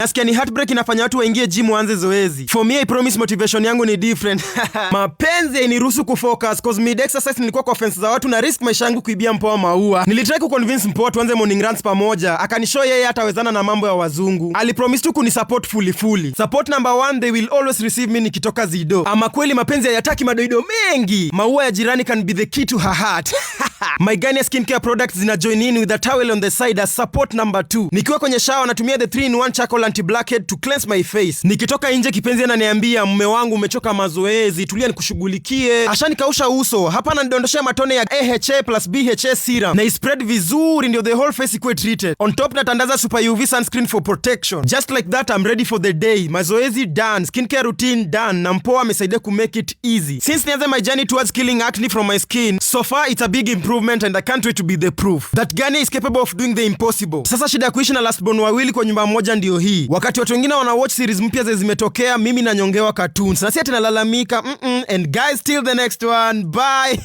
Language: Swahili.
Nasikia ni heartbreak inafanya watu waingie gym waanze zoezi. For me I promise motivation yangu ni different. Mapenzi hainiruhusu kufocus cause mid exercise nilikuwa kwa fence za watu na risk maisha yangu kuibia Mpoa maua. Nilitry kuconvince Mpoa tuanze morning runs pamoja. Akanishow yeye hatawezana na mambo ya wazungu. Alipromise tu kunisupport fully. Support number 1, they will always receive me nikitoka Zido. Ama kweli mapenzi hayataki madoido mengi. Maua ya jirani can be the key to her heart. My Garnier skincare products zina join in with a towel on the side as support number 2. Nikiwa kwenye shower natumia the 3-in-1 charcoal anti-blackhead to cleanse my face. Nikitoka nje kipenzi ananiambia mume wangu umechoka mazoezi, tulia nikushughulikie. Ashanikausha uso. Hapa ananidondoshia matone ya AHA plus BHA serum na spread vizuri ndio the whole face ikuwe treated. On top natandaza super UV sunscreen for protection. Just like that I'm ready for the day. Mazoezi done, skincare routine done na Mpoa amesaidia ku make it easy. Since nianze my journey towards killing acne from my skin, so far it's a big improvement and I can't wait to be the proof that Garnier is capable of doing the impossible. Sasa shida ya kuishi na last born wawili kwa nyumba moja ndio hii. Wakati watu wengine wana watch series mpya zimetokea, mimi nanyongewa cartoons. Na si ati nalalamika. And guys, till the next one. Bye.